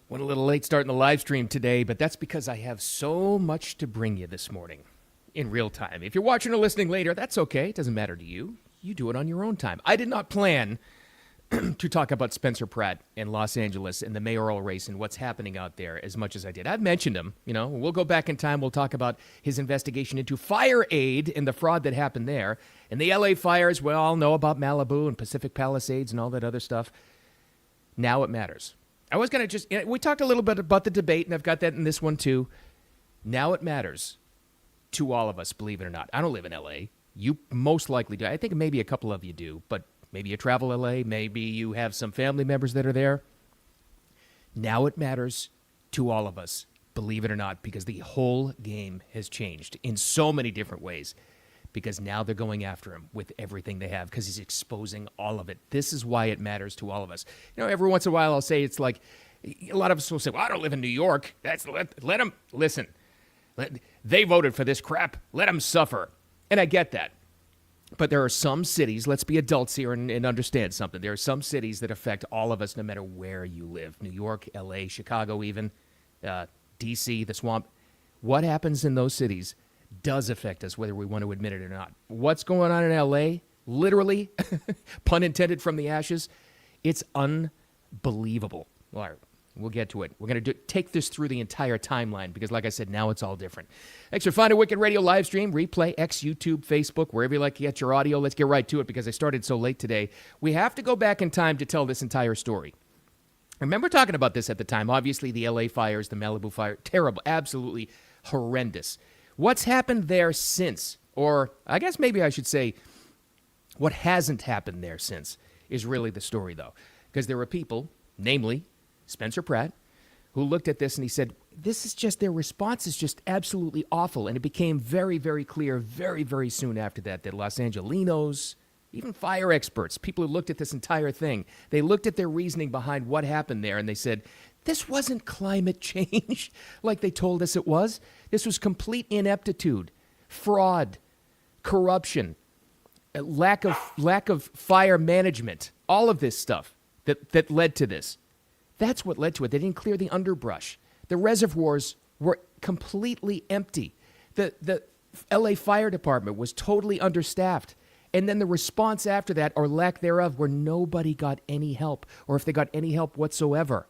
Went a little late starting the live stream today, but that's because I have so much to bring you this morning in real time. If you're watching or listening later, that's okay. It doesn't matter to you. You do it on your own time. I did not plan to talk about Spencer Pratt in Los Angeles and the mayoral race and what's happening out there as much as I did. I've mentioned him. We'll go back in time. We'll talk about his investigation into fire aid and the fraud that happened there. And the LA fires, we all know about Malibu and Pacific Palisades and all that other stuff. Now it matters. I was going to we talked a little bit about the debate, and I've got that in this one too. Now it matters to all of us, believe it or not. I don't live in L.A. You most likely do. I think maybe a couple of you do, but maybe you travel L.A., maybe you have some family members that are there. Now it matters to all of us, believe it or not, because the whole game has changed in so many different ways. Because now they're going after him with everything they have because he's exposing all of it. This is why it matters to all of us. Every once in a while I'll say it's like, a lot of us will say, well, I don't live in New York. Let them, listen, they voted for this crap. Let them suffer. And I get that. But there are some cities, let's be adults here and understand something. There are some cities that affect all of us no matter where you live. New York, L.A., Chicago even, D.C., the swamp. What happens in those cities does affect us, whether we want to admit it or not. What's going on in L.A., literally, pun intended from the ashes, it's unbelievable. All right, we'll get to it. We're going to take this through the entire timeline because, like I said, now it's all different. Thanks for finding Wicked Radio live stream, replay, X, YouTube, Facebook, wherever you like to get your audio. Let's get right to it because I started so late today. We have to go back in time to tell this entire story. I remember talking about this at the time. Obviously, the L.A. fires, the Malibu fire, terrible, absolutely horrendous. What's happened there since, or I guess maybe I should say what hasn't happened there since is really the story, though. Because there were people, namely Spencer Pratt, who looked at this and he said, this is just, their response is just absolutely awful. And it became very, very clear very, very soon after that Los Angelinos, even fire experts, people who looked at this entire thing, they looked at their reasoning behind what happened there and they said, this wasn't climate change like they told us it was. This was complete ineptitude, fraud, corruption, lack of fire management, all of this stuff that led to this. That's what led to it. They didn't clear the underbrush. The reservoirs were completely empty. The LA Fire Department was totally understaffed. And then the response after that, or lack thereof, where nobody got any help, or if they got any help whatsoever.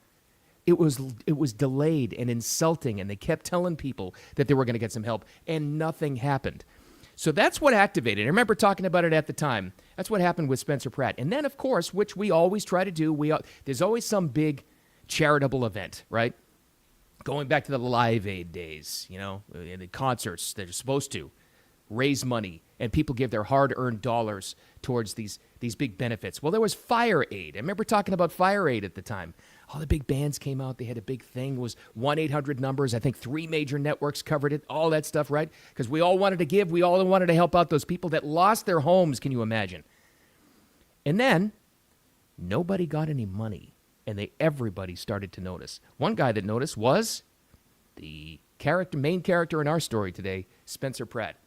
It was delayed and insulting, and they kept telling people that they were going to get some help, and nothing happened. So that's what activated. I remember talking about it at the time. That's what happened with Spencer Pratt. And then, of course, which we always try to do, there's always some big charitable event, right? Going back to the Live Aid days, and the concerts that are supposed to raise money, and people give their hard-earned dollars towards these big benefits. Well, there was fire aid. I remember talking about fire aid at the time. All the big bands came out. They had a big thing. It was 1-800 numbers. I think 3 major networks covered it, all that stuff, right? Because we all wanted to give. We all wanted to help out those people that lost their homes, can you imagine? And then nobody got any money, and everybody started to notice. One guy that noticed was the main character in our story today, Spencer Pratt.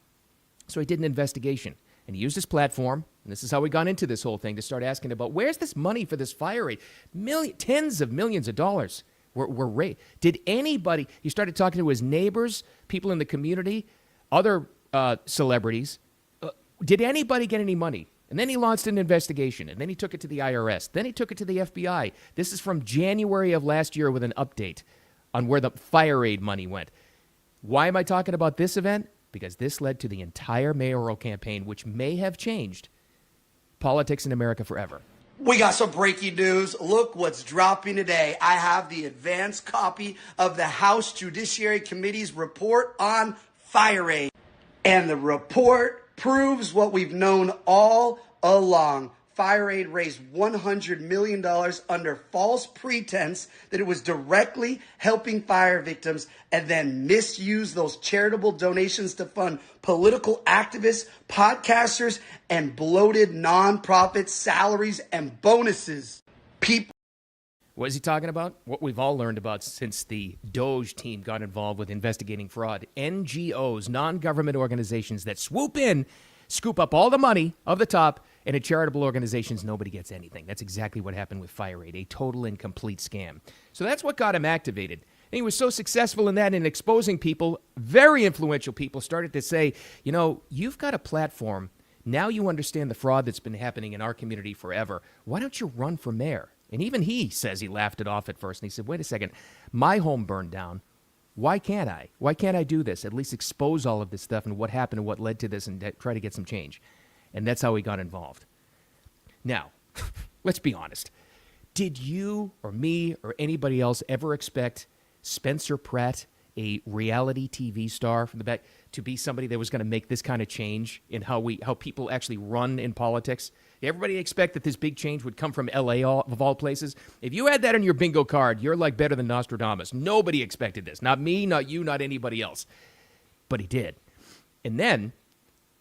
So he did an investigation, and he used his platform, and this is how we got into this whole thing, to start asking about where's this money for this fire aid? Tens of millions of dollars were raised. Did anybody, he started talking to his neighbors, people in the community, other celebrities. Did anybody get any money? And then he launched an investigation, and then he took it to the IRS. Then he took it to the FBI. This is from January of last year with an update on where the fire aid money went. Why am I talking about this event? Because this led to the entire mayoral campaign, which may have changed politics in America forever. We got some breaking news. Look what's dropping today. I have the advanced copy of the House Judiciary Committee's report on fire aid. And the report proves what we've known all along. Fire aid raised $100 million under false pretense that it was directly helping fire victims and then misused those charitable donations to fund political activists, podcasters, and bloated nonprofit salaries and bonuses. What is he talking about? What we've all learned about since the Doge team got involved with investigating fraud. NGOs, non-government organizations that swoop in, scoop up all the money of the top, And at charitable organizations, nobody gets anything. That's exactly what happened with FireAid, a total and complete scam. So that's what got him activated. And he was so successful in that, in exposing people, very influential people started to say, you know, you've got a platform. Now you understand the fraud that's been happening in our community forever. Why don't you run for mayor? And even he says he laughed it off at first. And he said, wait a second, my home burned down. Why can't I? Why can't I do this? At least expose all of this stuff and what happened and what led to this and try to get some change. And that's how he got involved. Now, let's be honest. Did you or me or anybody else ever expect Spencer Pratt, a reality TV star from the back, to be somebody that was going to make this kind of change in how people actually run in politics? Did everybody expect that this big change would come from L.A. of all places? If you had that on your bingo card, you're like better than Nostradamus. Nobody expected this. Not me, not you, not anybody else. But he did. And then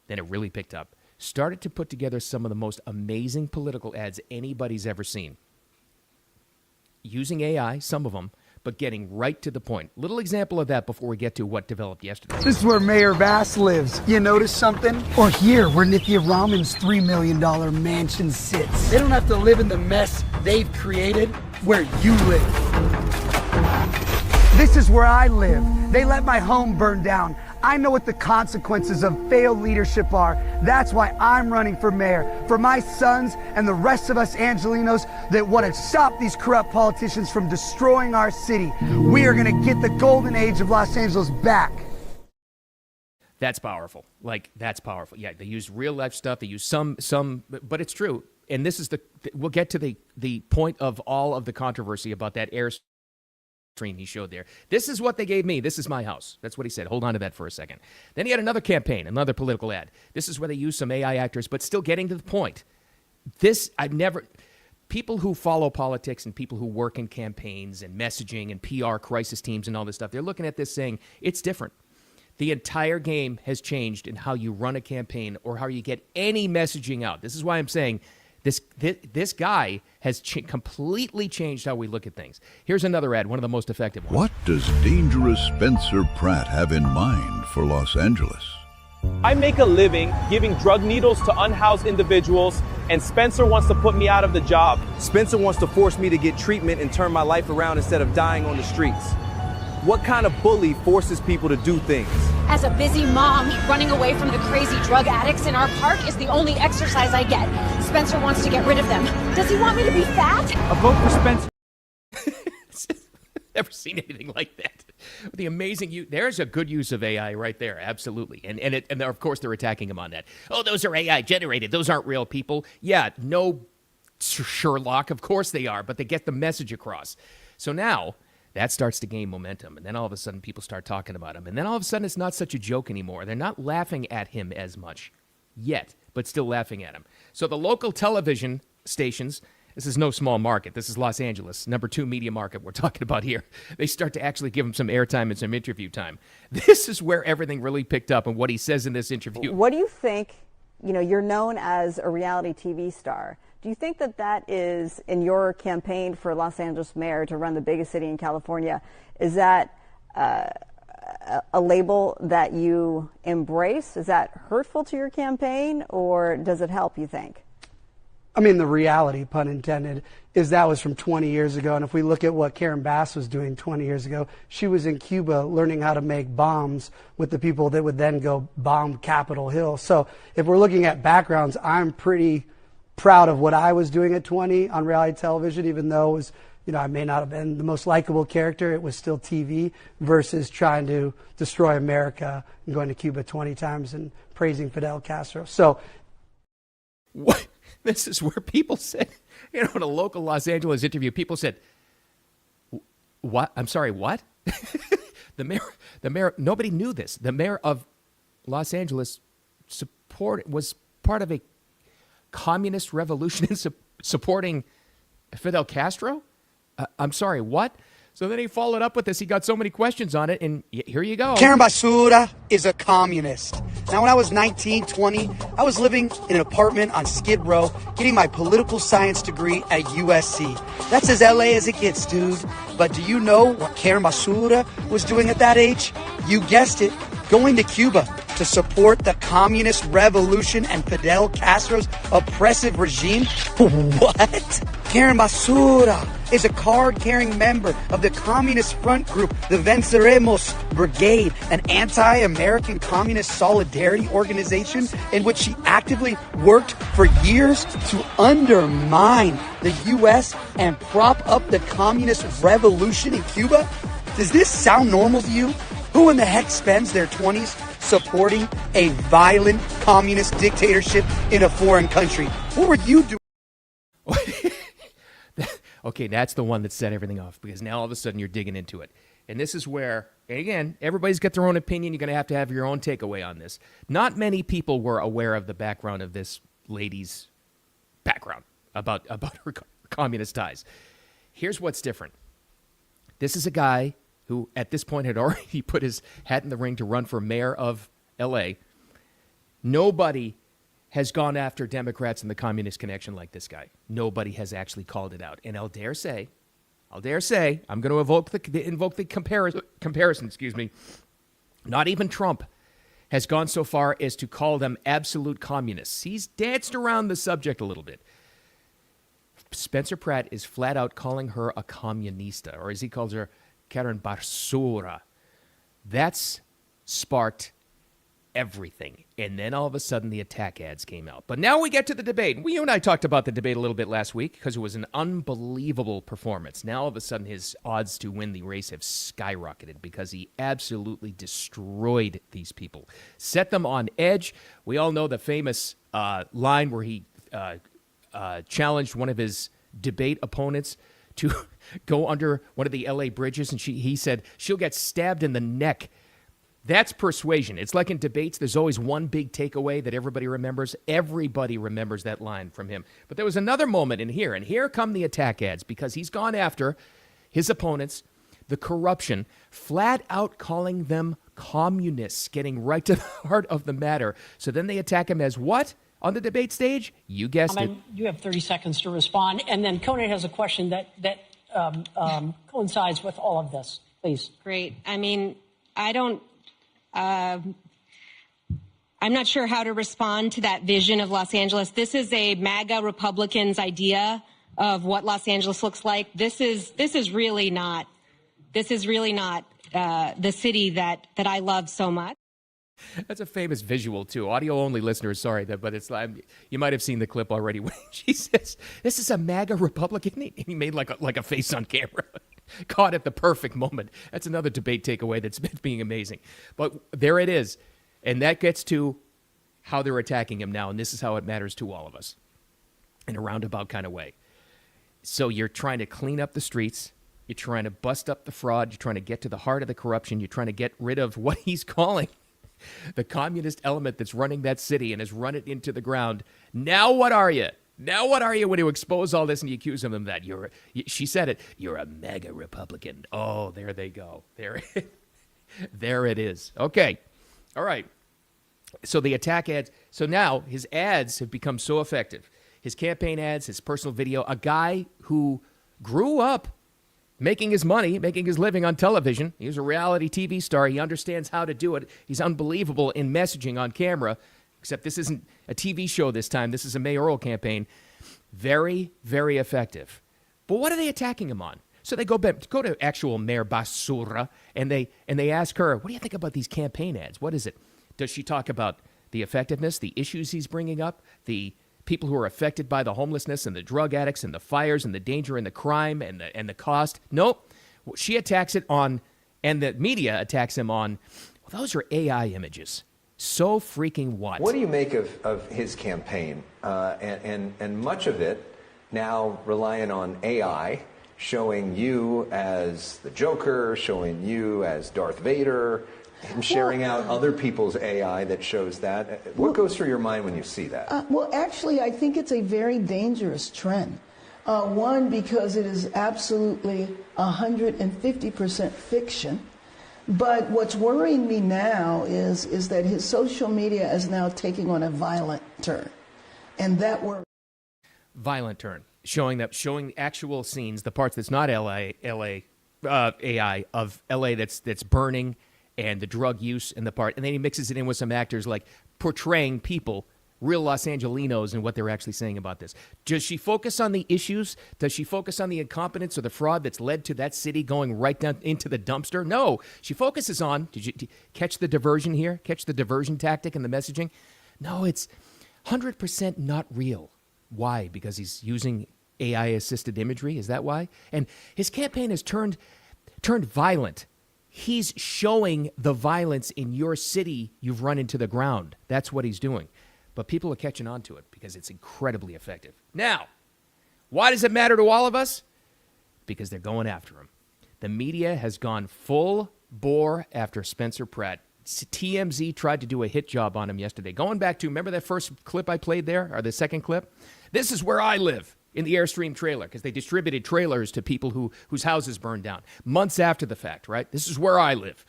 it really picked up. Started to put together some of the most amazing political ads anybody's ever seen. Using AI, some of them, but getting right to the point. Little example of that before we get to what developed yesterday. This is where Mayor Bass lives. You notice something? Or here, where Nithya Raman's $3 million mansion sits. They don't have to live in the mess they've created where you live. This is where I live. They let my home burn down. I know what the consequences of failed leadership are. That's why I'm running for mayor. For my sons and the rest of us Angelinos that want to stop these corrupt politicians from destroying our city. We are going to get the golden age of Los Angeles back. That's powerful. That's powerful. Yeah, they use real life stuff. They use some, but it's true. And this is we'll get to the point of all of the controversy about that Airstream he showed there. This is what they gave me. This is my house. That's what he said. Hold on to that for a second. Then he had another campaign, another political ad. This is where they use some AI actors, but still getting to the point. People who follow politics and people who work in campaigns and messaging and PR crisis teams and all this stuff, they're looking at this saying, it's different. The entire game has changed in how you run a campaign or how you get any messaging out. This is why I'm saying this guy has completely changed how we look at things. Here's another ad, one of the most effective ones. What does dangerous Spencer Pratt have in mind for Los Angeles? I make a living giving drug needles to unhoused individuals, and Spencer wants to put me out of the job. Spencer wants to force me to get treatment and turn my life around instead of dying on the streets. What kind of bully forces people to do things? As a busy mom, running away from the crazy drug addicts in our park is the only exercise I get. Spencer wants to get rid of them. Does he want me to be fat? A vote for Spencer. Never seen anything like that. The amazing there's a good use of AI right there, absolutely. And of course they're attacking him on that. Oh, those are AI generated. Those aren't real people. Yeah, no Sherlock, of course they are, but they get the message across. So now that starts to gain momentum, and then all of a sudden people start talking about him. And then all of a sudden it's not such a joke anymore. They're not laughing at him as much yet, but still laughing at him. So the local television stations, this is no small market. This is Los Angeles, number 2 media market we're talking about here. They start to actually give him some airtime and some interview time. This is where everything really picked up and what he says in this interview. What do you think, you're known as a reality TV star. Do you think that is, in your campaign for Los Angeles mayor to run the biggest city in California, is that a label that you embrace? Is that hurtful to your campaign, or does it help, you think? I mean, the reality, pun intended, is that was from 20 years ago. And if we look at what Karen Bass was doing 20 years ago, she was in Cuba learning how to make bombs with the people that would then go bomb Capitol Hill. So if we're looking at backgrounds, I'm pretty proud of what I was doing at 20 on reality television, even though it was, I may not have been the most likable character. It was still TV versus trying to destroy America and going to Cuba 20 times and praising Fidel Castro. So what? This is where people said, in a local Los Angeles interview, people said, what? I'm sorry, what? The mayor, nobody knew this. The mayor of Los Angeles was part of a communist revolution supporting Fidel Castro? I'm sorry, what? So then he followed up with this. He got so many questions on it, and here you go. Karen Basura is a communist. Now, when I was 19, 20, I was living in an apartment on Skid Row, getting my political science degree at USC. That's as LA as it gets, dude. But do you know what Karen Basura was doing at that age? You guessed it, going to Cuba. to support the communist revolution and Fidel Castro's oppressive regime? What? Karen Basura is a card-carrying member of the Communist Front Group, the Venceremos Brigade, an anti-American communist solidarity organization in which she actively worked for years to undermine the U.S. and prop up the communist revolution in Cuba? Does this sound normal to you? Who in the heck spends their 20s supporting a violent communist dictatorship in a foreign country? What were you doing? Okay, that's the one that set everything off, because now all of a sudden you're digging into it. And this is where, again, everybody's got their own opinion. You're going to have your own takeaway on this. Not many people were aware of the background of this lady's background about her communist ties. Here's what's different. This is a guy who, at this point, had already put his hat in the ring to run for mayor of L.A. Nobody has gone after Democrats in the communist connection like this guy. Nobody has actually called it out. And I'll dare say, I'm going to invoke the comparison, Not even Trump has gone so far as to call them absolute communists. He's danced around the subject a little bit. Spencer Pratt is flat out calling her a communista, or as he calls her, Karen Basura. That's sparked everything. And then all of a sudden the attack ads came out. But now we get to the debate. You and I talked about the debate a little bit last week because it was an unbelievable performance. Now all of a sudden his odds to win the race have skyrocketed because he absolutely destroyed these people. Set them on edge. We all know the famous line where he challenged one of his debate opponents to go under one of the LA bridges, and he said she'll get stabbed in the neck. That's persuasion. It's like in debates, there's always one big takeaway that everybody remembers. Everybody remembers that line from him. But there was another moment in here, and here come the attack ads, because he's gone after his opponents, the corruption, flat out calling them communists, getting right to the heart of the matter. So then they attack him as what? On the debate stage? You guessed it. You have 30 seconds to respond. And then Conan has a question that coincides with all of this. Please. Great. I mean, I'm not sure how to respond to that vision of Los Angeles. This is a MAGA Republicans' idea of what Los Angeles looks like. This is really not the city that I love so much. That's a famous visual, too. Audio-only listeners, sorry, but it's you might have seen the clip already when she says, this is a MAGA Republican. He made like a face on camera. Caught at the perfect moment. That's another debate takeaway that's being amazing. But there it is. And that gets to how they're attacking him now. And this is how it matters to all of us in a roundabout kind of way. So you're trying to clean up the streets. You're trying to bust up the fraud. You're trying to get to the heart of the corruption. You're trying to get rid of what he's calling the communist element that's running that city and has run it into the ground. Now what are you? Now what are you when you expose all this and you accuse them of that? She said it. You're a MAGA Republican. Oh, there they go. There it is. Okay. All right. So the attack ads. So now his ads have become so effective. His campaign ads, his personal video, a guy who grew up making his money, making his living on television. He was a reality TV star. He understands how to do it. He's unbelievable in messaging on camera, except this isn't a TV show this time. This is a mayoral campaign. Very, very effective. But what are they attacking him on? So they go to actual Mayor Basura, and they ask her, what do you think about these campaign ads? What is it? Does she talk about the effectiveness, the issues he's bringing up, the people who are affected by the homelessness and the drug addicts and the fires and the danger and the crime and the cost? Nope. She attacks it on, and the media attacks him on, well, those are AI images. So freaking what? What do you make of his campaign? And much of it now relying on AI, showing you as the Joker, showing you as Darth Vader, and sharing out other people's AI that shows that. What goes through your mind when you see that? Well, actually, I think it's a very dangerous trend. One, because it is absolutely 150% fiction. But what's worrying me now is that his social media is now taking on a violent turn. And that worries. Violent turn. Showing actual scenes, the parts that's not AI of LA that's burning and the drug use and the part, and then he mixes it in with some actors like portraying people, real Los Angelinos, and what they're actually saying about this. Does she focus on the issues? Does she focus on the incompetence or the fraud that's led to that city going right down into the dumpster? No, she focuses on, did you catch the diversion here? Catch the diversion tactic in the messaging? No, it's 100% not real. Why? Because he's using AI-assisted imagery? Is that why? And his campaign has turned violent. He's showing the violence in your city you've run into the ground. That's what he's doing. But people are catching on to it because it's incredibly effective. Now, why does it matter to all of us? Because they're going after him. The media has gone full bore after Spencer Pratt. TMZ tried to do a hit job on him yesterday. Going back to, remember that first clip I played there, or the second clip? This is where I live, in the Airstream trailer, because they distributed trailers to people whose houses burned down months after the fact, right? This is where I live.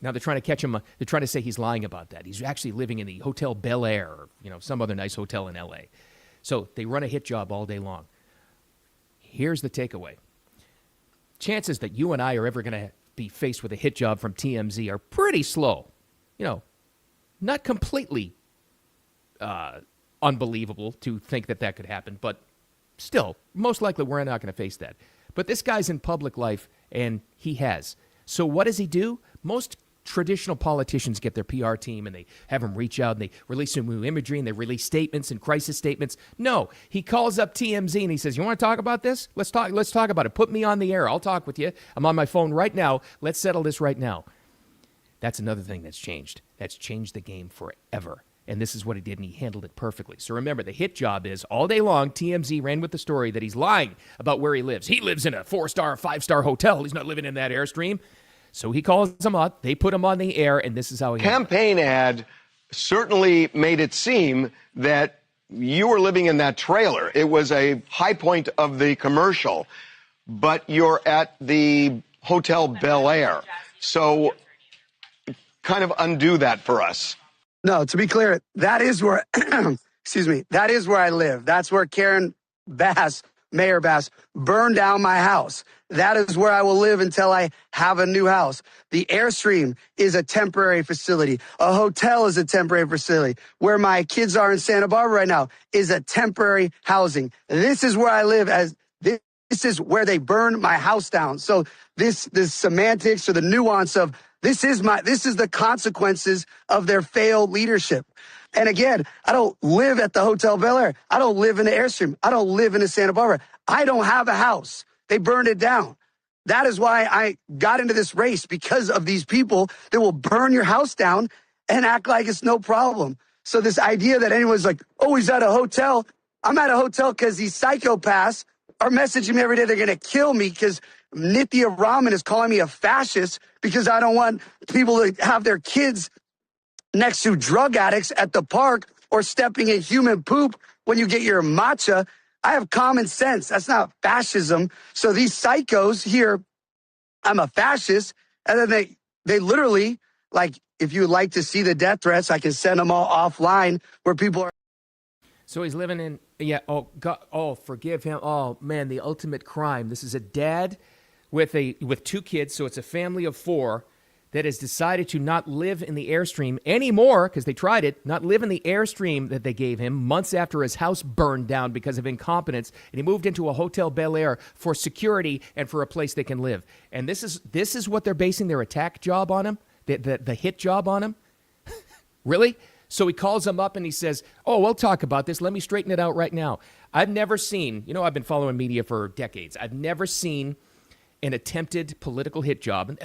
Now they're trying to catch him. They're trying to say he's lying about that. He's actually living in the Hotel Bel Air, or some other nice hotel in L.A. So they run a hit job all day long. Here's the takeaway. Chances that you and I are ever going to be faced with a hit job from TMZ are pretty slow. Not completely unbelievable to think that could happen, but still, most likely we're not going to face that. But this guy's in public life, and he has. So what does he do? Most traditional politicians get their PR team and they have him reach out and they release some new imagery and they release statements and crisis statements. No, he calls up TMZ and he says, you want to talk about this? Let's talk about it. Put me on the air. I'll talk with you. I'm on my phone right now. Let's settle this right now. That's another thing that's changed. That's changed the game forever. And this is what he did, and he handled it perfectly. So remember, the hit job is all day long, TMZ ran with the story that he's lying about where he lives. He lives in a 4-star, 5-star hotel. He's not living in that Airstream. So he calls them up, they put him on the air, and this is how he campaign ad certainly made it seem that you were living in that trailer. It was a high point of the commercial, but you're at the Hotel Bel Air. So kind of undo that for us. No, to be clear, that is where, excuse me, that is where I live. That's where Karen Bass, Mayor Bass, burned down my house. That is where I will live until I have a new house. The Airstream is a temporary facility. A hotel is a temporary facility. Where my kids are in Santa Barbara right now is a temporary housing. This is where I live. This is where they burned my house down. So this semantics or the nuance of this is the consequences of their failed leadership. And again, I don't live at the Hotel Bel Air. I don't live in the Airstream. I don't live in the Santa Barbara. I don't have a house. They burned it down. That is why I got into this race, because of these people that will burn your house down and act like it's no problem. So this idea that anyone's like, oh, he's at a hotel. I'm at a hotel because these psychopaths are messaging me every day. They're going to kill me because Nithya Raman is calling me a fascist because I don't want people to have their kids next to drug addicts at the park or stepping in human poop when you get your matcha. I have common sense. That's not fascism. So these psychos here, I'm a fascist. And then they literally, like, if you would like to see the death threats, I can send them all offline where people are. So he's living in, oh, God, oh, forgive him. Oh, man, the ultimate crime. This is a dad with 2 kids, so it's a family of 4 that has decided to not live in the Airstream anymore, because they tried it, not live in the Airstream that they gave him months after his house burned down because of incompetence, and he moved into a Hotel Bel Air for security and for a place they can live. And this is what they're basing their attack job on him, the hit job on him? Really? So he calls him up and he says, oh, we'll talk about this. Let me straighten it out right now. I've never seen, I've been following media for decades. I've never seen an attempted political hit job. And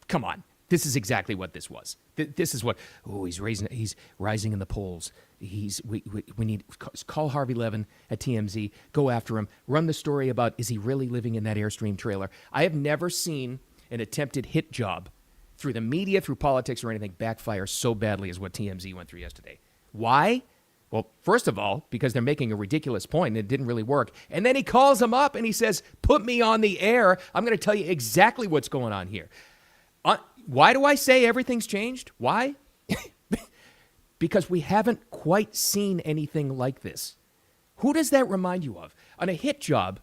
come on. This is exactly what this was. This is what, he's rising in the polls. We need, call Harvey Levin at TMZ, go after him, run the story about, is he really living in that Airstream trailer? I have never seen an attempted hit job through the media, through politics or anything backfire so badly as what TMZ went through yesterday. Why? Well, first of all, because they're making a ridiculous point and it didn't really work. And then he calls him up and he says, put me on the air. I'm going to tell you exactly what's going on here. Why do I say everything's changed? Why? Because we haven't quite seen anything like this. Who does that remind you of? On a hit job,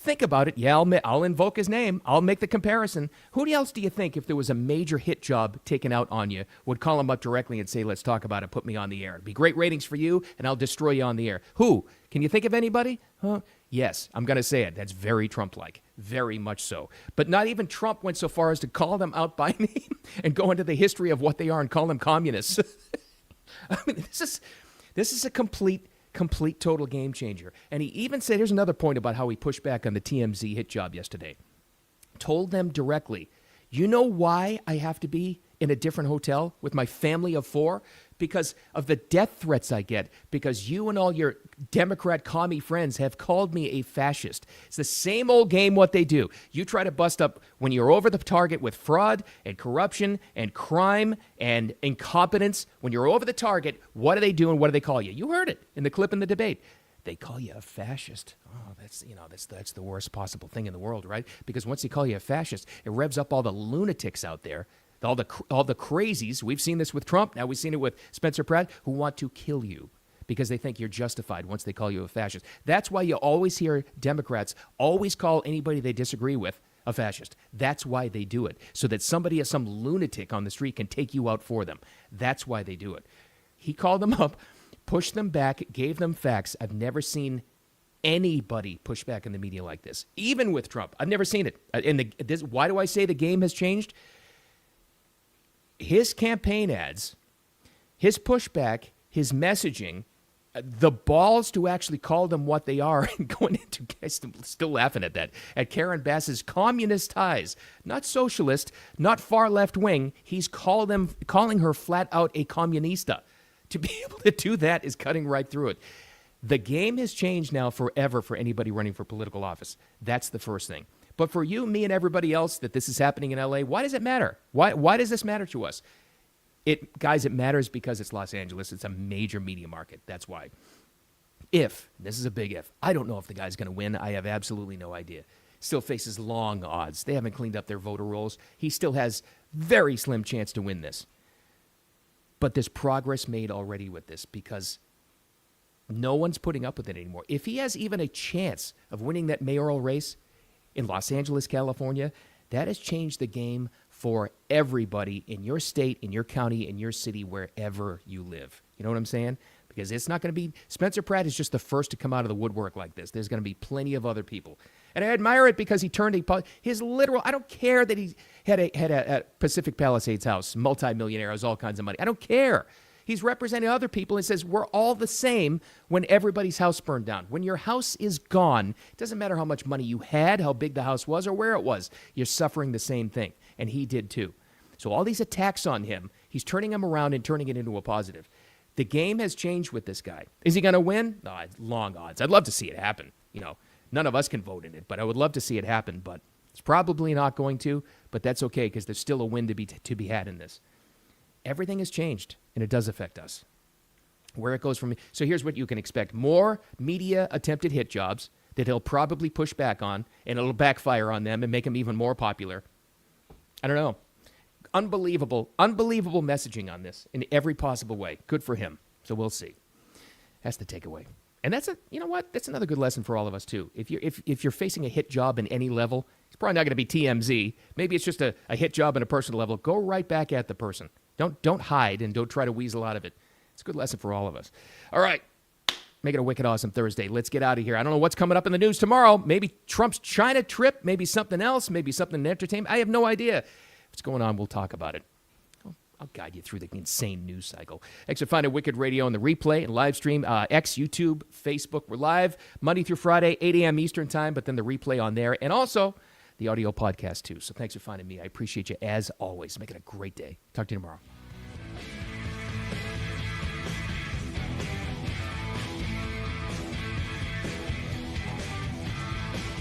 Think about it. Yeah, I'll invoke his name. I'll make the comparison. Who else do you think, if there was a major hit job taken out on you, would call him up directly and say, let's talk about it, put me on the air? It'd be great ratings for you, and I'll destroy you on the air. Who? Can you think of anybody? Huh? Yes, I'm going to say it. That's very Trump-like. Very much so. But not even Trump went so far as to call them out by name and go into the history of what they are and call them communists. I mean, this is a complete total game changer. And he even said, here's another point about how he pushed back on the TMZ hit job yesterday. Told them directly, you know why I have to be in a different hotel with my family of 4? Because of the death threats I get, because you and all your Democrat commie friends have called me a fascist. It's the same old game what they do. You try to bust up when you're over the target with fraud and corruption and crime and incompetence. When you're over the target, what do they do and what do they call you? You heard it in the clip in the debate. They call you a fascist. Oh, that's the worst possible thing in the world, right? Because once they call you a fascist, it revs up all the lunatics out there, all the crazies. We've seen this with Trump. Now we've seen it with Spencer Pratt, who want to kill you because they think you're justified once they call you a fascist. That's why you always hear Democrats always call anybody they disagree with a fascist. That's why they do it, so that somebody, some lunatic on the street, can take you out for them. That's why they do it. He called them up, pushed them back, gave them facts. I've never seen anybody push back in the media like this, even with Trump. I've never seen it. Why do I say the game has changed? His campaign ads, his pushback, his messaging, the balls to actually call them what they are, and going into, guys, still laughing at that, at Karen Bass's communist ties, not socialist, not far left wing. He's calling her flat out a comunista. To be able to do that is cutting right through it. The game has changed now forever for anybody running for political office. That's the first thing. But for you, me, and everybody else that this is happening in LA, why does it matter? Why does this matter to us? Guys, it matters because it's Los Angeles. It's a major media market. That's why. This is a big if, I don't know if the guy's going to win. I have absolutely no idea. Still faces long odds. They haven't cleaned up their voter rolls. He still has very slim chance to win this. But there's progress made already with this because no one's putting up with it anymore. If he has even a chance of winning that mayoral race in Los Angeles, California, that has changed the game for everybody in your state, in your county, in your city, wherever you live. You know what I'm saying? Because it's not going to be, Spencer Pratt is just the first to come out of the woodwork like this. There's going to be plenty of other people. And I admire it because he turned his literal, I don't care that he had a Pacific Palisades house, multimillionaire, has all kinds of money. I don't care. He's representing other people and says, we're all the same when everybody's house burned down. When your house is gone, it doesn't matter how much money you had, how big the house was, or where it was. You're suffering the same thing. And he did too. So all these attacks on him, he's turning them around and turning it into a positive. The game has changed with this guy. Is he going to win? No, long odds. I'd love to see it happen. You know, none of us can vote in it, but I would love to see it happen. But it's probably not going to, but that's okay because there's still a win to be had in this. Everything has changed, and it does affect us. Where it goes from. So here's what you can expect. More media attempted hit jobs that he'll probably push back on, and it'll backfire on them and make them even more popular. I don't know. Unbelievable messaging on this in every possible way. Good for him. So we'll see. That's the takeaway. And you know what? That's another good lesson for all of us too. If you're facing a hit job in any level, it's probably not going to be TMZ. Maybe it's just a hit job on a personal level. Go right back at the person. Don't hide and don't try to weasel out of it. It's a good lesson for all of us. All right. Make it a wicked awesome Thursday. Let's get out of here. I don't know what's coming up in the news tomorrow. Maybe Trump's China trip, maybe something else, maybe something in entertainment. I have no idea. What's going on? We'll talk about it. I'll guide you through the insane news cycle. Thanks for finding Wicked Radio on the replay and live stream, X, YouTube, Facebook. We're live Monday through Friday, 8 a.m. Eastern time, but then the replay on there and also the audio podcast too. So thanks for finding me. I appreciate you as always. Make it a great day. Talk to you tomorrow.